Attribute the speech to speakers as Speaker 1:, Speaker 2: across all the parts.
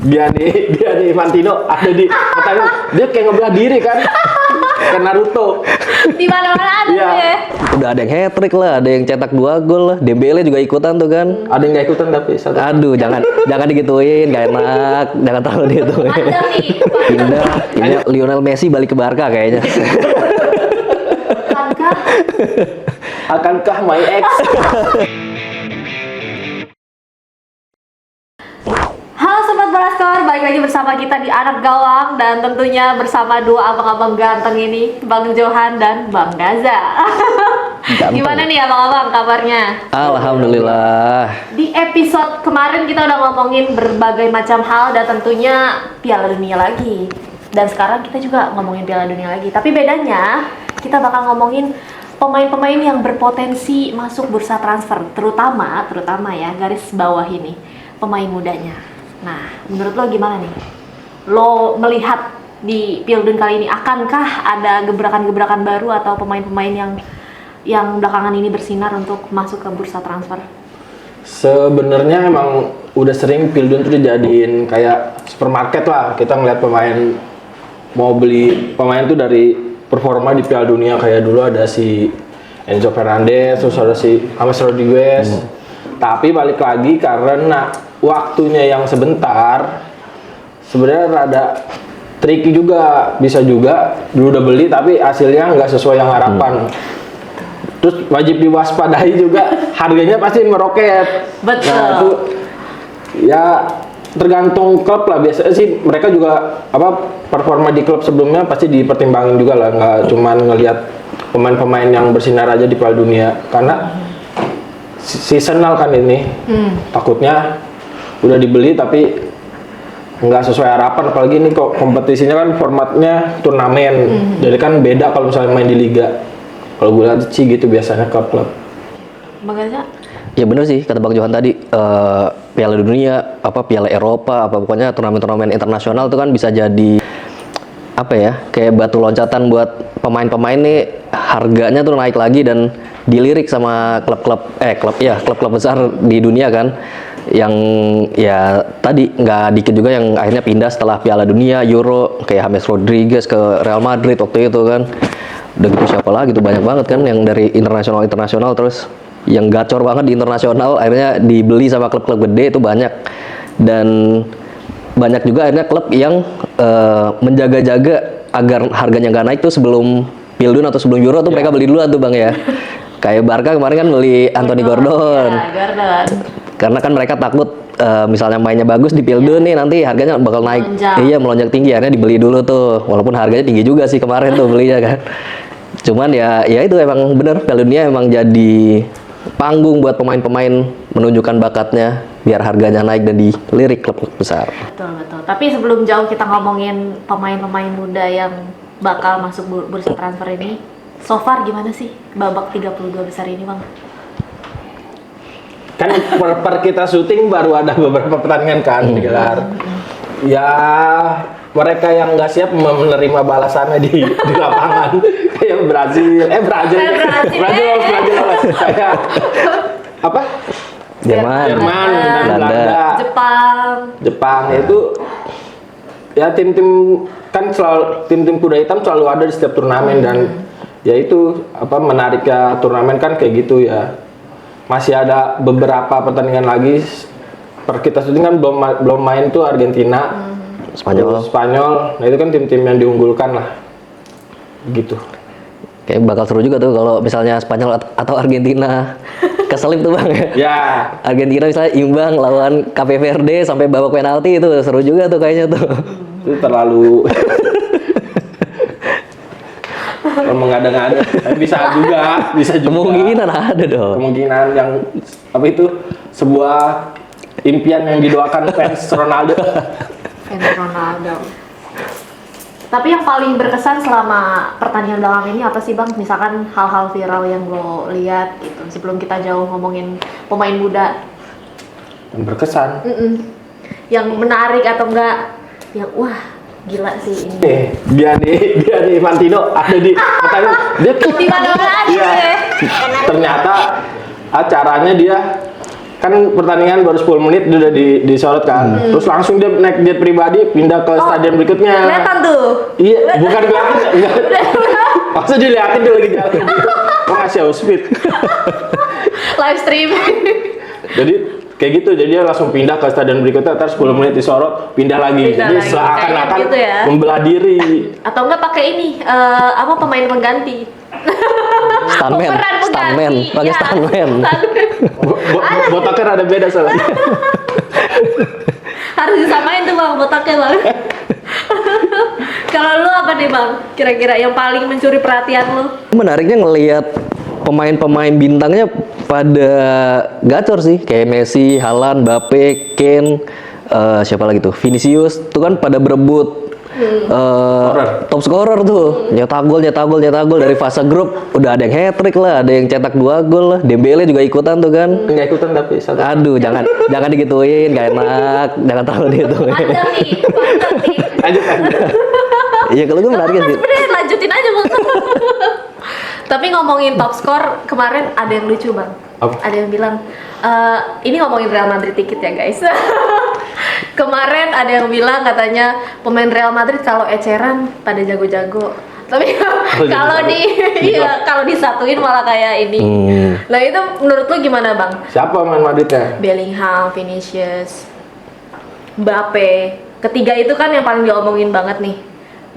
Speaker 1: Gianni Infantino ada di katanya dia kayak ngebelah diri kan kayak Naruto
Speaker 2: Di mana-mana ada
Speaker 1: Iya.
Speaker 2: ya.
Speaker 3: Udah ada yang hat-trick lah, ada yang cetak 2 gol lah. Dembele juga ikutan tuh kan.
Speaker 1: ada yang nggak ikutan tapi satu
Speaker 3: Aduh, jangan digituin, gak enak. Jangan terlalu digituin.
Speaker 2: Ada nih.
Speaker 3: Ini Lionel Messi balik ke Barca kayaknya.
Speaker 2: Akankah
Speaker 1: akankah my ex
Speaker 2: Halo Sobat Balaskor, balik lagi bersama kita di Anak Gawang. Dan tentunya bersama dua abang-abang ganteng ini, Bang Johan dan Bang Gaza.
Speaker 3: Ganteng.
Speaker 2: Gimana nih abang-abang kabarnya?
Speaker 3: Alhamdulillah.
Speaker 2: Di episode kemarin kita udah ngomongin berbagai macam hal dan tentunya Piala Dunia lagi. Dan sekarang kita juga ngomongin Piala Dunia lagi. Tapi bedanya, kita bakal ngomongin pemain-pemain yang berpotensi masuk bursa transfer, terutama ya garis bawah ini, pemain mudanya. Nah, menurut lo gimana nih? Lo melihat di Piala Dunia kali ini, akankah ada gebrakan-gebrakan baru atau pemain-pemain yang belakangan ini bersinar untuk masuk ke bursa transfer?
Speaker 1: sebenarnya emang udah sering Pildun tuh dijadiin kayak supermarket lah. Kita ngeliat pemain mau beli pemain tuh dari performa di Piala Dunia, kayak dulu ada si Enzo Fernandez, terus ada si James Rodriguez. Tapi balik lagi karena waktunya yang sebentar, sebenarnya rada tricky juga. Bisa juga dulu udah beli tapi hasilnya nggak sesuai yang harapan. Terus wajib diwaspadai juga, harganya pasti meroket.
Speaker 2: Betul.
Speaker 1: Nah, itu ya tergantung klub lah. Biasanya sih mereka juga performa di klub sebelumnya pasti dipertimbangin juga lah, nggak cuman ngelihat pemain-pemain yang bersinar aja di Piala Dunia, karena seasonal kan ini. Takutnya udah dibeli tapi nggak sesuai harapan, apalagi ini kok kompetisinya kan formatnya turnamen. Jadi kan beda kalau misalnya main di liga. Kalau gue lihat sih gitu biasanya klub-klub.
Speaker 2: Bang Gaza?
Speaker 3: Ya bener sih kata Bang Johan tadi, Piala Dunia, Piala Eropa, pokoknya turnamen-turnamen internasional itu kan bisa jadi kayak batu loncatan buat pemain-pemain nih, harganya tuh naik lagi dan dilirik sama klub-klub besar di dunia kan, yang ya tadi nggak dikit juga yang akhirnya pindah setelah Piala Dunia, Euro, kayak James Rodriguez ke Real Madrid waktu itu kan. Udah gitu siapa lagi tuh, banyak banget kan yang dari internasional terus yang gacor banget di internasional akhirnya dibeli sama klub-klub gede itu banyak. Dan banyak juga akhirnya klub yang menjaga-jaga agar harganya nggak naik tuh sebelum Pildun atau sebelum Euro tuh mereka beli duluan tuh Bang ya. Kayak Barca kemarin kan beli Anthony Gordon.
Speaker 2: Ya, Gordon.
Speaker 3: Karena kan mereka takut misalnya mainnya bagus di Pildun nih nanti harganya bakal naik.
Speaker 2: Melonjak.
Speaker 3: Iya, melonjak tinggi, akhirnya dibeli dulu tuh. Walaupun harganya tinggi juga sih kemarin tuh belinya kan. Cuman ya itu emang bener, Piala Dunia emang jadi panggung buat pemain-pemain menunjukkan bakatnya biar harganya naik dan dilirik klub besar.
Speaker 2: Betul. Tapi sebelum jauh kita ngomongin pemain-pemain muda yang bakal masuk bursa transfer ini, so far gimana sih babak 32 besar ini, Bang?
Speaker 1: Kan per kita syuting baru ada beberapa pertandingan kan digelar. Ya mereka yang nggak siap menerima balasannya di lapangan, kayak Brazil lolos. Kayak
Speaker 3: Jerman,
Speaker 1: Belanda, Jepang itu ya tim-tim kan selalu tim-tim kuda hitam selalu ada di setiap turnamen. Dan ya itu menariknya turnamen kan kayak gitu ya. Masih ada beberapa pertandingan lagi. Per kita syuting kan belum main tuh Argentina, Spanyol. Nah itu kan tim-tim yang diunggulkan lah. Gitu.
Speaker 3: kayak bakal seru juga tuh kalau misalnya Spanyol atau Argentina keselip tuh Bang ya.
Speaker 1: Ya.
Speaker 3: Argentina misalnya imbang lawan Cape Verde sampai babak penalti, itu seru juga tuh kayaknya tuh.
Speaker 1: Itu terlalu mengada-ngada. Bisa juga.
Speaker 3: Kemungkinan ada dong.
Speaker 1: Kemungkinan yang sebuah impian yang didoakan fans Ronaldo.
Speaker 2: Tapi yang paling berkesan selama pertandingan belakang ini apa sih Bang? Misalkan hal-hal viral yang lo lihat gitu sebelum kita jauh ngomongin pemain muda.
Speaker 1: Yang berkesan.
Speaker 2: Yang menarik atau enggak? Yang wah gila sih ini.
Speaker 1: Gianni Infantino ada di katanya dia
Speaker 2: Di mana-mana ada
Speaker 1: Iya.
Speaker 2: ya.
Speaker 1: Ternyata acaranya dia kan pertandingan baru 10 menit dia udah disorot kan. Terus langsung dia naik jet pribadi pindah ke stadion berikutnya.
Speaker 2: Kelihatan tuh.
Speaker 1: Iya, bukan kelihatan. Enggak. Masa dilihatin dia lagi jalan. Oh, ngasih speed.
Speaker 2: Live streaming.
Speaker 1: Jadi kayak gitu, jadi dia langsung pindah ke stadion berikutnya, terus 10 menit disorot, pindah lagi.
Speaker 2: Pindah
Speaker 1: Jadi
Speaker 2: lagi.
Speaker 1: seakan-akan
Speaker 2: Kayak gitu ya.
Speaker 1: membelah diri.
Speaker 2: Atau enggak pakai ini pemain pengganti.
Speaker 3: Stuntman,
Speaker 2: Pemeran
Speaker 3: stuntman,
Speaker 2: pengganti.
Speaker 3: pakai
Speaker 2: Ya,
Speaker 3: stuntman.
Speaker 1: Botaknya ada beda soalnya.
Speaker 2: Harus disamain tuh bang, botaknya bang. Kalau lu apa nih bang? Kira-kira yang paling mencuri perhatian lu?
Speaker 3: Menariknya ngelihat pemain-pemain bintangnya pada gacor sih, kayak Messi, Haaland, Mbappe, Kane, siapa lagi tuh, Vinicius, tuh kan pada berebut top scorer tuh, nyetak gol dari fase grup, udah ada yang hat-trick lah, ada yang cetak 2 gol lah, Dembele juga ikutan tuh kan.
Speaker 1: Nggak ikutan tapi satu.
Speaker 3: Aduh, jangan digituin, gak enak, jangan terlalu digituin.
Speaker 2: Panjang nih.
Speaker 1: Lanjut.
Speaker 3: Iya, kalau gue menarik sih.
Speaker 2: Sebenernya lanjutin aja bang. Tapi ngomongin top skor kemarin ada yang lucu bang.
Speaker 1: Apa?
Speaker 2: Ada yang bilang ini ngomongin Real Madrid dikit ya guys. Kemarin ada yang bilang katanya pemain Real Madrid kalau eceran pada jago-jago. Tapi kalau kalau disatuin malah kayak ini. Nah itu menurut lu gimana bang?
Speaker 1: Siapa main Madridnya?
Speaker 2: Bellingham, Vinicius, Mbappe. Ketiga itu kan yang paling diomongin banget nih.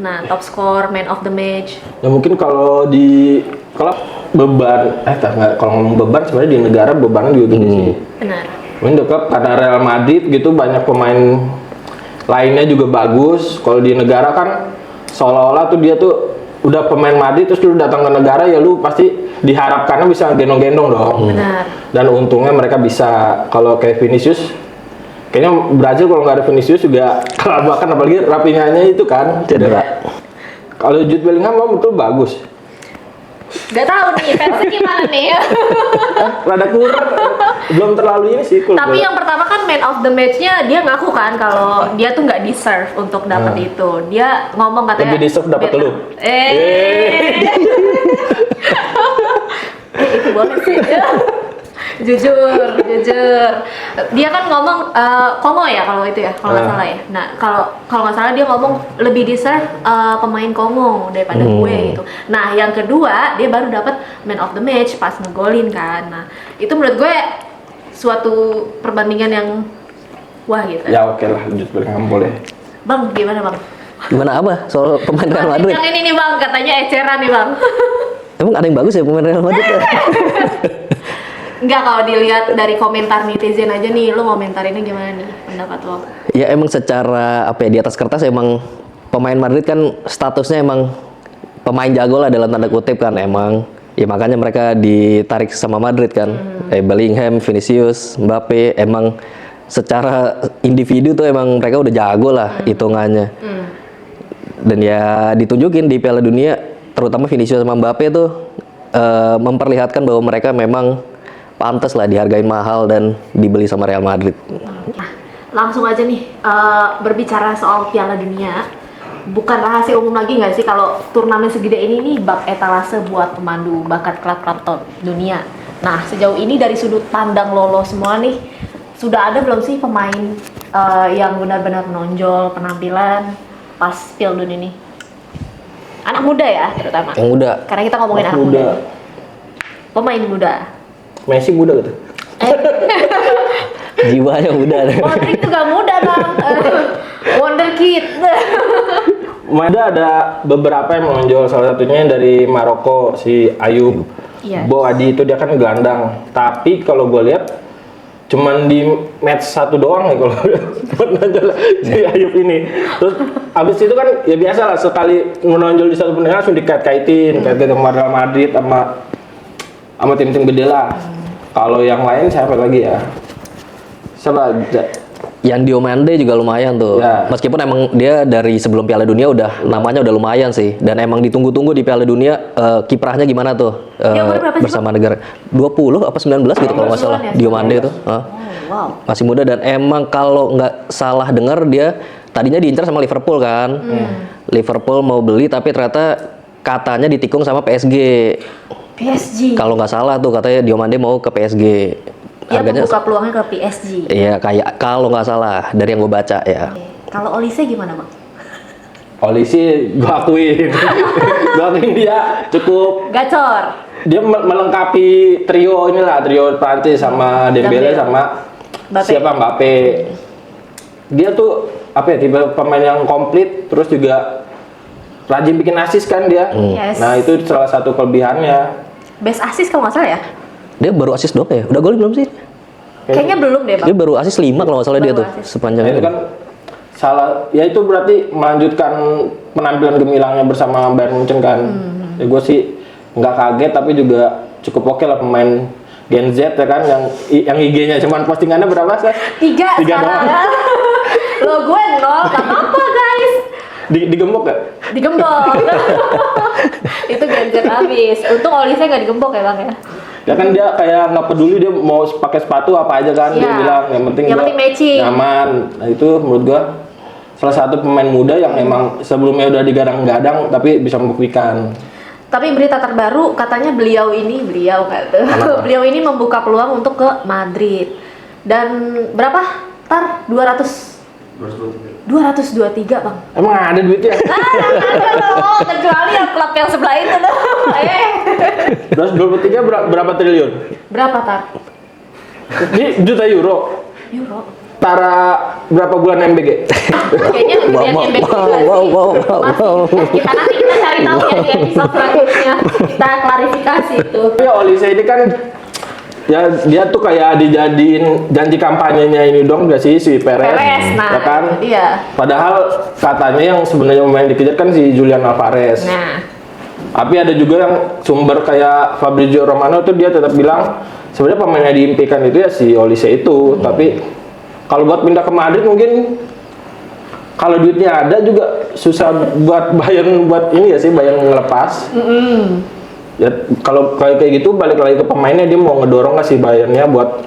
Speaker 2: Nah, top score, man of the match.
Speaker 1: Ya mungkin kalau beban, kalau ngomong beban sebenarnya di negara bebannya juga gede sih.
Speaker 2: Benar.
Speaker 1: Mungkin di klub karena Real Madrid gitu banyak pemain lainnya juga bagus. Kalau di negara kan seolah-olah tuh dia tuh udah pemain Madrid terus lu datang ke negara ya lu pasti diharapkannya bisa gendong-gendong dong.
Speaker 2: Benar.
Speaker 1: Dan untungnya mereka bisa. Kalau kayak Vinicius, kayaknya Brazil kalau nggak ada Vinicius juga kelabakan, apalagi Rafinha-nya itu kan cedera. Kalau Jude Bellingham betul bagus.
Speaker 2: Gak tahu nih, fansnya gimana nih?
Speaker 1: Rada kurang, belum terlalu ini sih.
Speaker 2: Tapi yang pertama kan man of the match-nya dia ngaku kan kalau dia tuh nggak deserve untuk dapat itu. Dia ngomong katanya
Speaker 1: lebih deserve dapat lu.
Speaker 2: Itu boleh sih. jujur dia kan ngomong Kongo ya kalau itu ya kalau nggak salah ya. Nah kalau nggak salah dia ngomong lebih deserve pemain Kongo daripada gue gitu. Nah yang kedua dia baru dapat man of the match pas ngegolin kan. Nah itu menurut gue suatu perbandingan yang wah gitu.
Speaker 1: Ya oke lah, lanjut Bellingham boleh.
Speaker 2: Bang gimana bang?
Speaker 3: Gimana apa soal pemain Real Madrid?
Speaker 2: Yang ini nih bang katanya eceran nih bang.
Speaker 3: Emang ada yang bagus ya pemain Real Madrid?
Speaker 2: Enggak, kalau dilihat dari komentar netizen aja nih, lu ngomentarinnya gimana nih pendapat lo?
Speaker 3: Ya emang secara apa ya, di atas kertas emang pemain Madrid kan statusnya emang pemain jago lah dalam tanda kutip kan emang. Ya makanya mereka ditarik sama Madrid kan. Bellingham, Vinicius, Mbappe emang secara individu tuh emang mereka udah jago lah hitungannya. Dan ya ditunjukin di Piala Dunia terutama Vinicius sama Mbappe tuh memperlihatkan bahwa mereka memang pantas lah dihargain mahal dan dibeli sama Real Madrid.
Speaker 2: Nah, langsung aja nih berbicara soal Piala Dunia. Bukan rahasia umum lagi nggak sih kalau turnamen segede ini nih bak etalase buat pemandu bakat klub-klub top dunia. Nah sejauh ini dari sudut pandang Lolo semua nih sudah ada belum sih pemain yang benar-benar menonjol penampilan pas Piala Dunia ini? Anak muda ya terutama.
Speaker 3: Yang muda.
Speaker 2: Karena kita ngomongin anak muda. Pemain muda.
Speaker 1: Messi muda gitu.
Speaker 3: Jiwanya muda.
Speaker 2: Modric itu gak muda bang. Wonderkid.
Speaker 1: Muda ada beberapa yang menonjol, salah satunya yang dari Maroko si Ayub.
Speaker 2: Iya.
Speaker 1: Boadi itu dia kan gelandang. Tapi kalau gue lihat cuman di match satu doang ya kalau menonjol si Ayub ini. Terus abis itu kan ya biasa lah sekali menonjol di satu pertandingan langsung dikait-kaitin sama Real Madrid sama tim-tim gede lah. Kalau yang lain siapa lagi ya? Siapa?
Speaker 3: Yang Diomande juga lumayan tuh.
Speaker 1: Ya.
Speaker 3: Meskipun emang dia dari sebelum Piala Dunia udah namanya udah lumayan sih. Dan emang ditunggu-tunggu di Piala Dunia kiprahnya gimana tuh
Speaker 2: Dia umur berapa sih,
Speaker 3: bersama negara 20 apa 19 gitu kalau nggak salah.
Speaker 2: ya,
Speaker 3: Diomande itu.
Speaker 2: Wow.
Speaker 3: Masih muda dan emang kalau nggak salah dengar dia tadinya diincar sama Liverpool kan. Liverpool mau beli tapi ternyata katanya ditikung sama PSG.
Speaker 2: PSG.
Speaker 3: Kalau nggak salah tuh katanya Diomande mau ke PSG.
Speaker 2: Dia
Speaker 3: harganya
Speaker 2: membuka peluangnya ke PSG.
Speaker 3: iya kayak kalau nggak salah dari yang gue baca ya.
Speaker 2: Oke. Kalau Olise gimana bang?
Speaker 1: Oli sih gua akuin. Gua akuin dia cukup,
Speaker 2: Gacor.
Speaker 1: dia melengkapi trio inilah, trio Prancis sama Dembele
Speaker 2: Dembele.
Speaker 1: sama
Speaker 2: Mbappe.
Speaker 1: siapa Mbappe. Dia tuh apa ya, tipe pemain yang komplit, terus juga rajin bikin assist kan dia.
Speaker 2: Yes.
Speaker 1: Nah itu salah satu kelebihannya.
Speaker 2: Best assist kalau nggak salah ya?
Speaker 3: Dia baru asis doang ya? Udah gol belum sih?
Speaker 2: Kayaknya belum deh bang.
Speaker 3: Dia baru asis 5 kalau nggak salah dia
Speaker 2: Baru
Speaker 3: tuh
Speaker 2: asis.
Speaker 3: sepanjang
Speaker 1: Nah, itu kan salah, ya itu berarti melanjutkan penampilan gemilangnya bersama Bayern Munchen kan. Ya gue sih nggak kaget, tapi juga cukup oke lah pemain Gen Z ya kan, yang IG-nya cuman postingannya berapa sih?
Speaker 2: 3
Speaker 1: Tiga
Speaker 2: sekarang.
Speaker 1: doang.
Speaker 2: Lo gue 0, gak apa-apa guys.
Speaker 1: Digembok gak?
Speaker 2: Digembok. Itu ganjar habis. Untung Olise nggak digembok ya bang ya.
Speaker 1: Ya kan dia kayak nggak peduli dia mau pakai sepatu apa aja kan, dia
Speaker 2: Iya.
Speaker 1: bilang yang penting
Speaker 2: Yang
Speaker 1: gua
Speaker 2: penting matching.
Speaker 1: nyaman. Nah itu menurut gua salah satu pemain muda yang emang sebelumnya udah digadang-gadang tapi bisa membuktikan.
Speaker 2: Tapi berita terbaru katanya beliau nggak tuh.
Speaker 1: Kenapa?
Speaker 2: Beliau ini membuka peluang untuk ke Madrid. Dan berapa? Tar 223 bang.
Speaker 1: Emang ada duitnya?
Speaker 2: Oh, kecuali yang klub yang sebelah itu tuh.
Speaker 1: 223 berapa triliun?
Speaker 2: Berapa tar?
Speaker 1: Ini juta euro.
Speaker 2: Euro.
Speaker 1: Tara berapa bulan MBG?
Speaker 2: Kayaknya lebih
Speaker 3: Wow,
Speaker 2: yang
Speaker 3: wow, wow, wow, wow.
Speaker 2: Kita nanti kita cari tahu ya di episode selanjutnya. Kita klarifikasi itu.
Speaker 1: Tapi Olise ini kan ya dia tuh kayak dijadiin janji kampanyenya ini dong gak sih si Perez,
Speaker 2: Nah,
Speaker 1: ya kan?
Speaker 2: iya.
Speaker 1: Padahal katanya yang sebenarnya pemain dikejar kan si Julian Alvarez.
Speaker 2: Nah,
Speaker 1: Tapi ada juga yang sumber kayak Fabrizio Romano tuh dia tetap bilang sebenarnya pemain yang diimpikan itu ya si Olise itu. Tapi kalau buat pindah ke Madrid mungkin kalau duitnya ada juga susah buat Bayern buat ini ya sih, Bayern ngelepas. Ya kalau kayak gitu balik lagi ke pemainnya, dia mau ngedorong nggak sih Bayernnya buat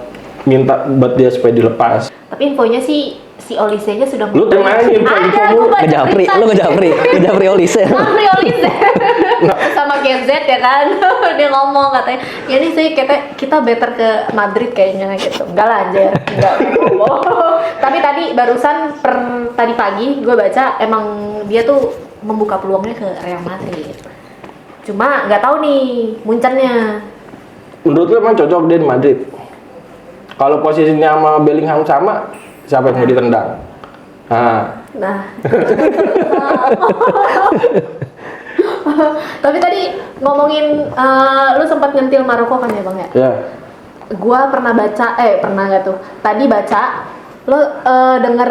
Speaker 1: minta buat dia supaya dilepas.
Speaker 2: tapi infonya sih si Olise-nya sudah
Speaker 1: Lu terima aja info
Speaker 2: Ada, gua baca
Speaker 3: Ngejapri,
Speaker 2: berita.
Speaker 3: lu ngejapri Olise.
Speaker 2: Japri Olise sama Gen Z ya kan. Dia ngomong katanya ya ini sih kita better ke Madrid kayaknya gitu. Enggak lah anjir, enggak ngomong. Tapi tadi barusan tadi pagi gue baca emang dia tuh membuka peluangnya ke Real Madrid. Cuma nggak tahu nih Muncennya.
Speaker 1: Menurut lu emang cocok dia di Madrid? Kalau posisinya sama Bellingham sama, siapa yang mau ditendang?
Speaker 2: Nah. Tapi tadi ngomongin lu sempat nyentil Maroko kan ya Bang ya?
Speaker 1: Ya.
Speaker 2: Gua pernah baca, pernah nggak tuh? Tadi baca, lo denger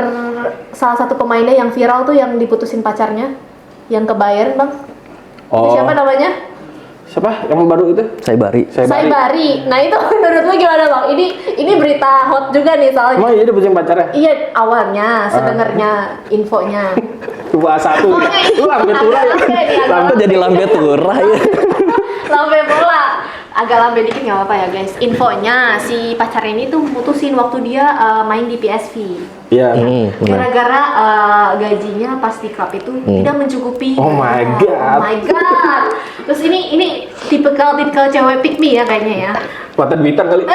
Speaker 2: salah satu pemainnya yang viral tuh yang diputusin pacarnya, yang ke Bayern Bang. Itu
Speaker 1: Oh.
Speaker 2: siapa namanya?
Speaker 1: Siapa yang baru itu?
Speaker 3: Saibari.
Speaker 2: Saibari. Nah itu menurut lu gimana Bang? Ini berita hot juga nih soalnya.
Speaker 1: Emang iya dia punya pacarnya?
Speaker 2: Iya awalnya, sedengernya, infonya.
Speaker 1: Dua satu.
Speaker 2: Pokoknya
Speaker 1: Lu lambe tura ya?
Speaker 3: Kok jadi lambe turah ya?
Speaker 2: Lambe bola. Agak lambe dikit nggak apa-apa ya guys. Infonya si pacar ini tuh mutusin waktu dia main di PSV.
Speaker 1: Iya.
Speaker 3: Benar.
Speaker 2: Gara-gara gajinya pas di klub itu tidak mencukupi.
Speaker 1: Oh my God.
Speaker 2: Oh my god. Terus ini tipikal cewek pick me ya kayaknya ya.
Speaker 1: Kuatan bintang kali.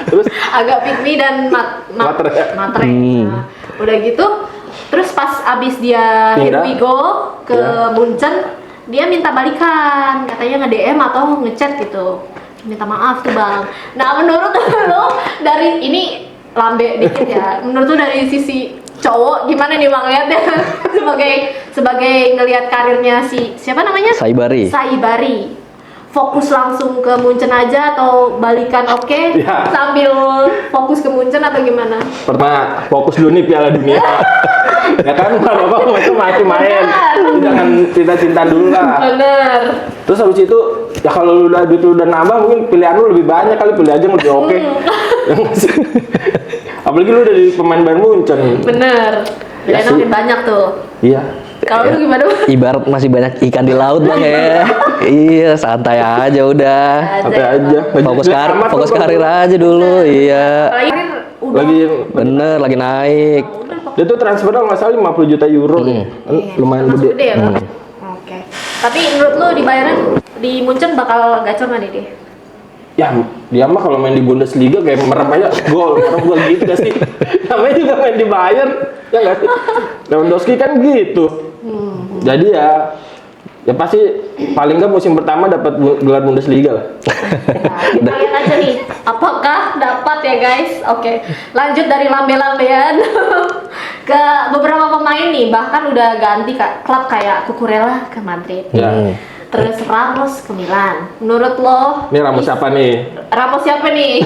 Speaker 1: Terus
Speaker 2: Agak pick me dan
Speaker 1: Matre.
Speaker 2: matre. Nah, udah gitu. Terus pas abis dia
Speaker 1: Pindah.
Speaker 2: here we go ke
Speaker 1: Ya.
Speaker 2: Munchen, dia minta balikan, katanya nge-DM atau ngechat gitu. Minta maaf tuh Bang. Nah, menurut lo dari ini lambe dikit ya. Menurut lo dari sisi cowok gimana nih Bang lihatnya? sebagai ngelihat karirnya si siapa namanya?
Speaker 3: Saibari.
Speaker 2: Saibari. Fokus langsung ke Munchen aja atau balikan oke
Speaker 1: Ya.
Speaker 2: sambil fokus ke Munchen atau gimana?
Speaker 1: pertama fokus dulu nih Piala Dunia. Ya kan Maroko itu masih main. Lu jangan cinta-cinta dulu lah.
Speaker 2: Bener.
Speaker 1: Terus habis itu ya kalau lu udah duit lu udah nambah mungkin pilihan lu lebih banyak kali, pilih aja yang lebih oke. Ya nggak sih? Apalagi lu dari pemain Bayern Munchen.
Speaker 2: Bener.
Speaker 1: Ya
Speaker 2: Pilihannya
Speaker 1: sih.
Speaker 2: makin banyak tuh.
Speaker 1: Iya.
Speaker 2: Kalau lu gimana?
Speaker 3: Ibarat masih banyak ikan di laut Bang ya. Iya, santai aja udah.
Speaker 1: Sampai aja.
Speaker 3: Fokus karir aja dulu, iya.
Speaker 2: Apalagi karir udah
Speaker 1: Lagi
Speaker 3: Bener, lagi naik.
Speaker 1: dia tuh transfer nggak salah 50 juta euro nih. Lumayan
Speaker 2: termasuk
Speaker 1: gede.
Speaker 2: ya Bang? Oke. Tapi menurut lu di Bayern di Munchen bakal gacor nggak nih dia?
Speaker 1: Ya Dia mah kalau main di Bundesliga kayak merem aja gol gitu gak sih? Namanya juga main di Bayern, ya nggak sih? Lewandowski kan gitu. Jadi ya pasti paling nggak musim pertama dapat gelar Bundesliga lah.
Speaker 2: Kita lihat aja nih, apakah dapat ya guys? Oke, lanjut dari lambe-lambean ke beberapa pemain nih, bahkan udah ganti klub kayak Cucurella ke Madrid.
Speaker 1: Ya.
Speaker 2: Terus Ramos ke Milan. Menurut lo?
Speaker 1: Ini Ramos siapa nih?
Speaker 2: Ramos siapa nih?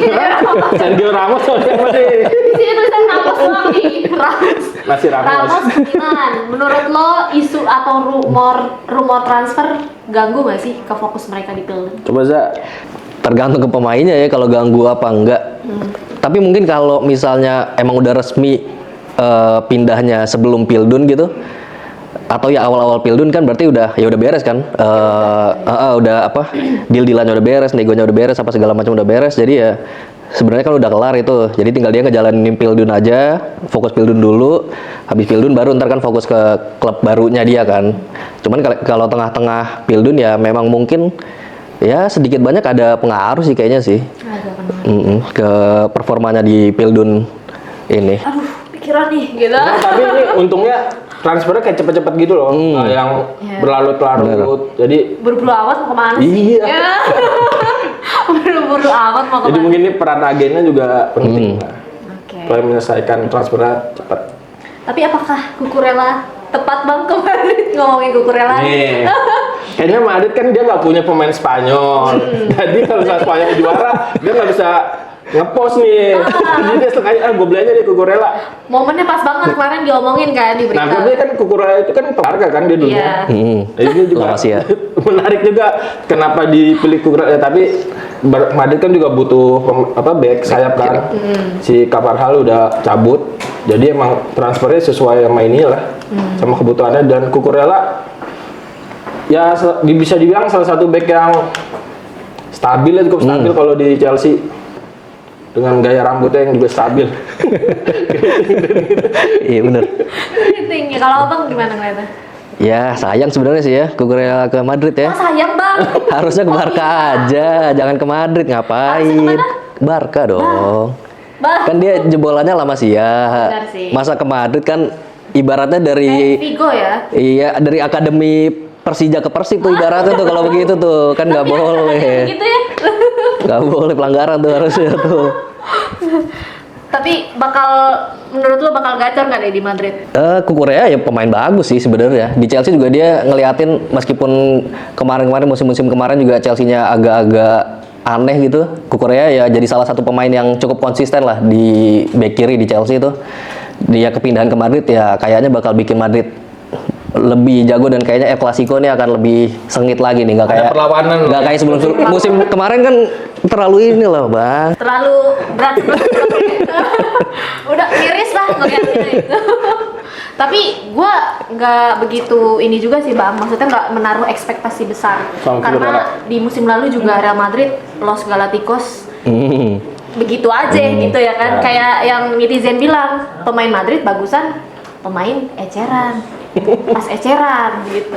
Speaker 1: Sergio Ramos atau siapa nih?
Speaker 2: Di sini tulisan Ramos doang nih. Ramos.
Speaker 1: Masih Ramos.
Speaker 2: Ramos ke Milan. Menurut lo isu atau rumor transfer ganggu nggak sih ke fokus mereka di Pilden?
Speaker 1: Coba Za.
Speaker 3: Tergantung ke pemainnya ya kalau ganggu apa enggak. Tapi mungkin kalau misalnya emang udah resmi pindahnya sebelum Pildun gitu, atau ya awal-awal Pildun kan berarti udah beres kan, udah apa, deal-dealannya udah beres, negonya udah beres, apa segala macam udah beres, jadi ya sebenarnya kan udah kelar itu, jadi tinggal dia ngejalanin Pildun aja, fokus Pildun dulu, habis Pildun baru ntar kan fokus ke klub barunya dia kan. Cuman kalau tengah-tengah Pildun ya memang mungkin ya sedikit banyak ada pengaruh sih kayaknya sih, ke performanya di Pildun ini.
Speaker 2: Aduh, pikiran nih, gitu.
Speaker 1: Nah, tapi ini untungnya transfernya kayak cepet-cepet gitu loh, nggak yang berlarut-larut. Jadi
Speaker 2: Buru-buru amat mau kemana sih?
Speaker 1: Iya.
Speaker 2: Ya. Buru-buru amat mau
Speaker 1: jadi
Speaker 2: kemana?
Speaker 1: mungkin ini peran agennya juga penting.
Speaker 2: Oke.
Speaker 1: Supaya menyelesaikan transfernya cepat.
Speaker 2: Tapi apakah Cucurella tepat bang kemarin ngomongin Cucurella?
Speaker 1: Nih, kayaknya Madrid kan dia nggak punya pemain Spanyol. Jadi kalau misalnya Spanyol juara, dia nggak bisa ngepost nih. Jadi dia sengaja, gue beli aja di Cucurella.
Speaker 2: Momennya pas banget kemarin diomongin kan di berita.
Speaker 1: Nah, karena kan Cucurella itu kan harga kan dia dulu.
Speaker 2: Iya.
Speaker 1: Jadi dia juga
Speaker 3: Makasih ya.
Speaker 1: menarik juga kenapa dipilih Cucurella. Tapi Madrid kan juga butuh back sayap kan. Si Carvajal udah cabut. Jadi emang transfernya sesuai sama inilah, sama kebutuhannya. Dan Cucurella ya bisa dibilang salah satu back yang stabil ya, cukup stabil kalau di Chelsea. Dengan gaya rambutnya yang juga stabil.
Speaker 3: Iya bener.
Speaker 2: Tinggi. Kalau abang gimana ngeliatnya?
Speaker 3: Ya sayang sebenarnya sih ya Cucurella ke Madrid ya.
Speaker 2: Oh sayang bang.
Speaker 3: Harusnya ke Barca aja, jangan ke Madrid, ngapain?
Speaker 2: Harusnya kemana?
Speaker 3: Barca dong.
Speaker 2: Bang.
Speaker 3: Kan dia jebolannya lama sih ya.
Speaker 2: Benar sih.
Speaker 3: Masa ke Madrid kan ibaratnya dari
Speaker 2: Vigo ya.
Speaker 3: iya dari akademi Persija ke Persib tuh ibaratnya tuh kalau begitu tuh kan nggak boleh.
Speaker 2: Gitu ya.
Speaker 3: Nggak boleh, pelanggaran tuh harusnya tuh.
Speaker 2: Tapi menurut lo bakal gacor nggak deh di Madrid?
Speaker 3: Cucurella ya pemain bagus sih sebenarnya. Di Chelsea juga dia ngeliatin meskipun kemarin-kemarin musim-musim kemarin juga Chelsea-nya agak-agak aneh gitu. Cucurella ya jadi salah satu pemain yang cukup konsisten lah di bek kiri di Chelsea itu. Dia kepindahan ke Madrid ya kayaknya bakal bikin Madrid lebih jago dan kayaknya El Clasico ini akan lebih sengit lagi nih, nggak
Speaker 1: Ada
Speaker 3: kayak
Speaker 1: perlawanan.
Speaker 3: nggak kayak sebelum musim kemarin kan terlalu ini loh bang.
Speaker 2: Terlalu berat. Udah miris lah ngeliatnya itu. Tapi gue nggak begitu ini juga sih bang, maksudnya nggak menaruh ekspektasi besar.
Speaker 1: Sama
Speaker 2: Karena di musim lalu juga Real Madrid Los Galacticos begitu aja gitu ya kan. Kayak yang netizen bilang, pemain Madrid bagusan pemain eceran. Pas eceran gitu.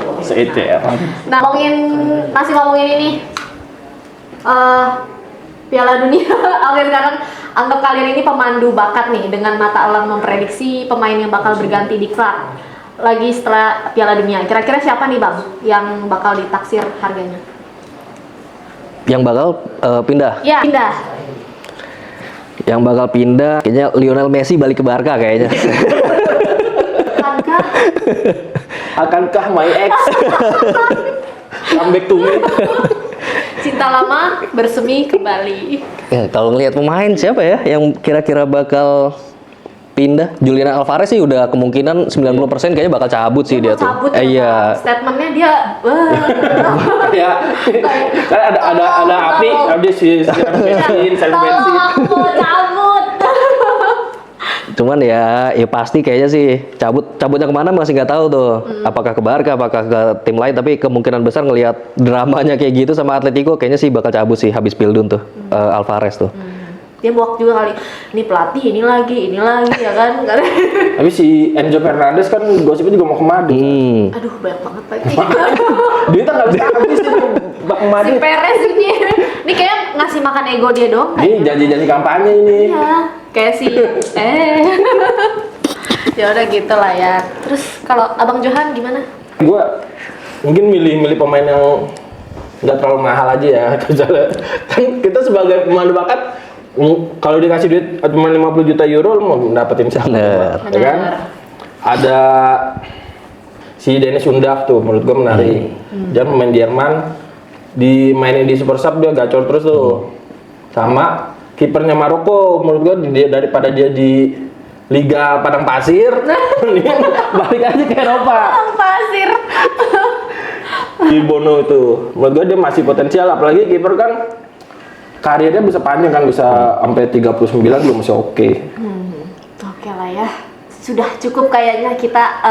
Speaker 2: Nah, masih ngomongin ini Piala Dunia. Oke, sekarang anggap kalian ini pemandu bakat nih dengan mata elang memprediksi pemain yang bakal berganti di klub lagi setelah Piala Dunia. Kira-kira siapa nih bang yang bakal ditaksir harganya?
Speaker 3: Yang bakal pindah.
Speaker 2: Ya, pindah.
Speaker 3: Yang bakal pindah kayaknya Lionel Messi balik ke Barca kayaknya.
Speaker 1: Akankah my ex come back to me?
Speaker 2: Cinta lama bersemi kembali.
Speaker 3: Ya, kalau ngelihat pemain siapa ya yang kira-kira bakal pindah? Julian Alvarez sih udah kemungkinan 90% kayaknya bakal cabut sih dia tuh.
Speaker 2: Cabut ya,
Speaker 3: Iya.
Speaker 2: Bang. Statementnya dia
Speaker 1: Ya, kan ada api, ada si bensin,
Speaker 2: tolong aku mau cabut.
Speaker 3: Cuman ya pasti kayaknya sih cabutnya kemana masih nggak tahu tuh. Apakah ke Barca, apakah ke tim lain. Tapi kemungkinan besar ngelihat dramanya kayak gitu sama Atletico kayaknya sih bakal cabut sih habis Pildun tuh Alvarez tuh.
Speaker 2: Dia muak juga kali. Ini pelatih, ini lagi ya kan.
Speaker 1: Tapi si Enzo Fernandez kan gosipnya juga mau ke Madrid.
Speaker 2: Aduh, banyak banget lagi.
Speaker 1: Duitnya nggak bisa habis itu Bang
Speaker 2: Si
Speaker 1: Madrid.
Speaker 2: Perez ini. Ini kayak ngasih makan ego dia dong.
Speaker 1: Ini janji-janji kampanye ini.
Speaker 2: Iya, kayak si ya udah gitu lah ya. Terus kalau Abang Johan gimana?
Speaker 1: Gue mungkin milih pemain yang nggak terlalu mahal aja ya. Kan kita sebagai pemain bakat, kalau dikasih duit cuma 50 juta euro, lu mau dapetin siapa?
Speaker 3: Bener.
Speaker 1: Ya kan? Ada si Dennis Undav tuh, menurut gue menarik. Dia pemain Jerman, dimainin di Super Sub dia gacor terus tuh. Sama kipernya Maroko, menurut gue dia daripada dia di Liga Padang Pasir, mendingan balik aja ke Eropa.
Speaker 2: Bang pasir.
Speaker 1: Di Bono itu, menurut gue dia masih potensial, apalagi kiper kan karirnya bisa panjang kan, bisa sampai 39 belum masih oke.
Speaker 2: Oke lah ya. Sudah cukup kayaknya kita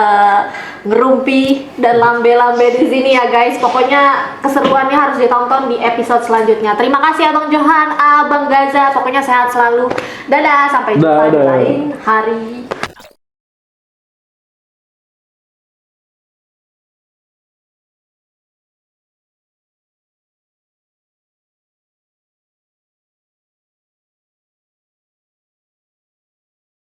Speaker 2: ngerumpi dan lambe-lambe di sini ya guys. Pokoknya keseruannya harus ditonton di episode selanjutnya. Terima kasih Abang Johan, Abang Gaza. Pokoknya sehat selalu. Dadah, sampai jumpa di
Speaker 1: Dadah.
Speaker 2: lain hari.